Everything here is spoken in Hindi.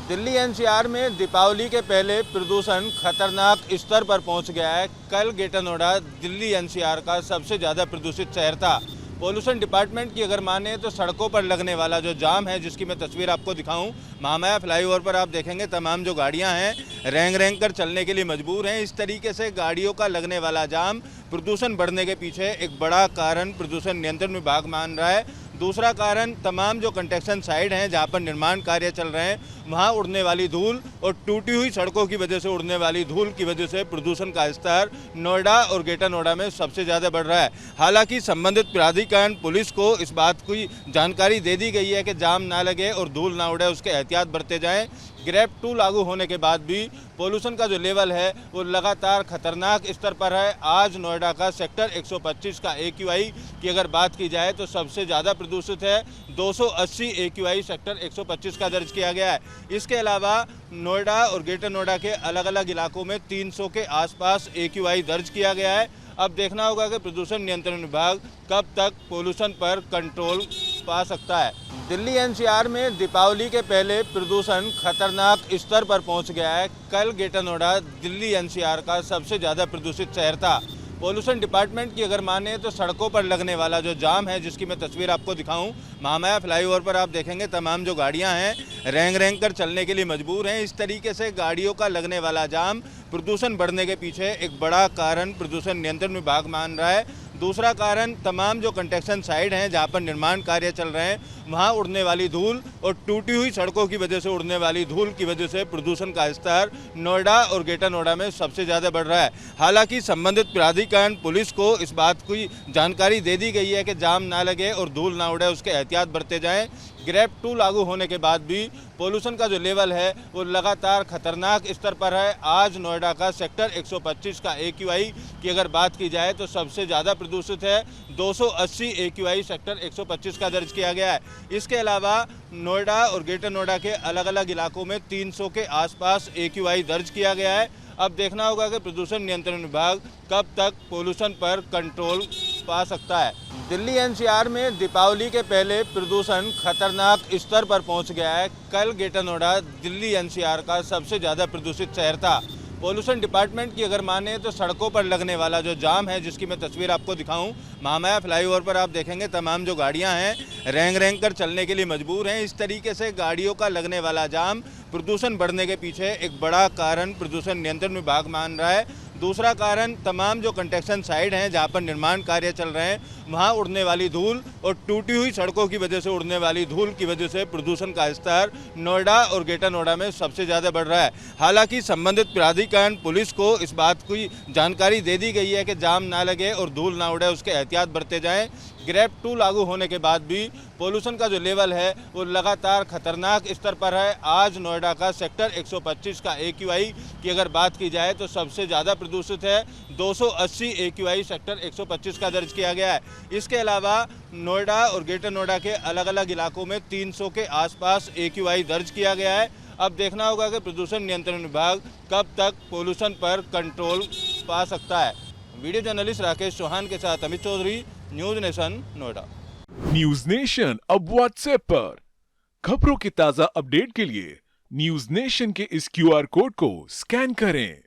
दिल्ली एनसीआर में दीपावली के पहले प्रदूषण खतरनाक स्तर पर पहुंच गया है। कल ग्रेटर नोएडा दिल्ली एनसीआर का सबसे ज़्यादा प्रदूषित शहर था। पोल्यूशन डिपार्टमेंट की अगर माने तो सड़कों पर लगने वाला जो जाम है, जिसकी मैं तस्वीर आपको दिखाऊं, महामाया फ्लाईओवर पर आप देखेंगे तमाम जो गाड़ियां हैं रेंग रेंग कर चलने के लिए मजबूर हैं। इस तरीके से गाड़ियों का लगने वाला जाम प्रदूषण बढ़ने के पीछे एक बड़ा कारण प्रदूषण नियंत्रण विभाग मान रहा है। दूसरा कारण तमाम जो कंस्ट्रक्शन साइट हैं जहां पर निर्माण कार्य चल रहे हैं, वहां उड़ने वाली धूल और टूटी हुई सड़कों की वजह से उड़ने वाली धूल की वजह से प्रदूषण का स्तर नोएडा और ग्रेटर नोएडा में सबसे ज़्यादा बढ़ रहा है। हालांकि संबंधित प्राधिकरण पुलिस को इस बात की जानकारी दे दी गई है कि जाम ना लगे और धूल ना उड़े, उसके एहतियात बरते जाएं। ग्रेप 2 लागू होने के बाद भी पोल्यूशन का जो लेवल है वो लगातार खतरनाक स्तर पर है। आज नोएडा का सेक्टर 125 का AQI की अगर बात की जाए तो सबसे ज़्यादा प्रदूषित है। 280 AQI सेक्टर 125 का दर्ज किया गया है। इसके अलावा नोएडा और ग्रेटर नोएडा के अलग अलग इलाकों में 300 के आसपास AQI दर्ज किया गया है। अब देखना होगा कि प्रदूषण नियंत्रण विभाग कब तक पोल्यूशन पर कंट्रोल पा सकता है। दिल्ली एनसीआर में दीपावली के पहले प्रदूषण खतरनाक स्तर पर पहुंच गया है। कल ग्रेटर नोएडा दिल्ली एनसीआर का सबसे ज़्यादा प्रदूषित शहर था। पोल्यूशन डिपार्टमेंट की अगर माने तो सड़कों पर लगने वाला जो जाम है, जिसकी मैं तस्वीर आपको दिखाऊं, महामाया फ्लाईओवर पर आप देखेंगे तमाम जो गाड़ियां हैं रेंग रेंग कर चलने के लिए मजबूर हैं। इस तरीके से गाड़ियों का लगने वाला जाम प्रदूषण बढ़ने के पीछे एक बड़ा कारण प्रदूषण नियंत्रण विभाग मान रहा है। दूसरा कारण तमाम जो कंस्ट्रक्शन साइट हैं जहां पर निर्माण कार्य चल रहे हैं, वहां उड़ने वाली धूल और टूटी हुई सड़कों की वजह से उड़ने वाली धूल की वजह से प्रदूषण का स्तर नोएडा और ग्रेटर नोएडा में सबसे ज़्यादा बढ़ रहा है। हालांकि संबंधित प्राधिकरण पुलिस को इस बात की जानकारी दे दी गई है कि जाम ना लगे और धूल ना उड़े, उसके एहतियात बरते जाएं। ग्रेप 2 लागू होने के बाद भी पोल्यूशन का जो लेवल है वो लगातार खतरनाक स्तर पर है। आज नोएडा का सेक्टर 125 का AQI की अगर बात की जाए तो सबसे ज़्यादा प्रदूषित है। 280 AQI सेक्टर 125 का दर्ज किया गया है। इसके अलावा नोएडा और ग्रेटर नोएडा के अलग अलग इलाकों में 300 के आसपास AQI दर्ज किया गया है। अब देखना होगा कि प्रदूषण नियंत्रण विभाग कब तक पोल्यूशन पर कंट्रोल पा सकता है। दिल्ली एनसीआर में दीपावली के पहले प्रदूषण खतरनाक स्तर पर पहुंच गया है। कल ग्रेटर नोएडा दिल्ली एनसीआर का सबसे ज़्यादा प्रदूषित शहर था। पोल्यूशन डिपार्टमेंट की अगर माने तो सड़कों पर लगने वाला जो जाम है, जिसकी मैं तस्वीर आपको दिखाऊं, महामाया फ्लाईओवर पर आप देखेंगे तमाम जो गाड़ियां हैं रेंग रेंग कर चलने के लिए मजबूर हैं। इस तरीके से गाड़ियों का लगने वाला जाम प्रदूषण बढ़ने के पीछे एक बड़ा कारण प्रदूषण नियंत्रण विभाग मान रहा है। दूसरा कारण तमाम जो कंस्ट्रक्शन साइट हैं जहां पर निर्माण कार्य चल रहे हैं, वहां उड़ने वाली धूल और टूटी हुई सड़कों की वजह से उड़ने वाली धूल की वजह से प्रदूषण का स्तर नोएडा और ग्रेटर नोएडा में सबसे ज़्यादा बढ़ रहा है। हालांकि संबंधित प्राधिकरण पुलिस को इस बात की जानकारी दे दी गई है कि जाम ना लगे और धूल ना उड़े, उसके एहतियात बरते जाएं। ग्रेप 2 लागू होने के बाद भी पोल्यूशन का जो लेवल है वो लगातार खतरनाक स्तर पर है। आज नोएडा का सेक्टर 125 का AQI की अगर बात की जाए तो सबसे ज़्यादा प्रदूषित है। 280 AQI सेक्टर 125 का दर्ज किया गया है। इसके अलावा नोएडा और ग्रेटर नोएडा के अलग अलग इलाकों में 300 के आसपास AQI दर्ज किया गया है। अब देखना होगा कि प्रदूषण नियंत्रण विभाग कब तक पोल्यूशन पर कंट्रोल पा सकता है। वीडियो जर्नलिस्ट राकेश चौहान के साथ Amit Chaudhary, News Nation, Noida. News Nation अब व्हाट्सएप पर खबरों के ताजा अपडेट के लिए न्यूज नेशन के इस QR कोड को स्कैन करें।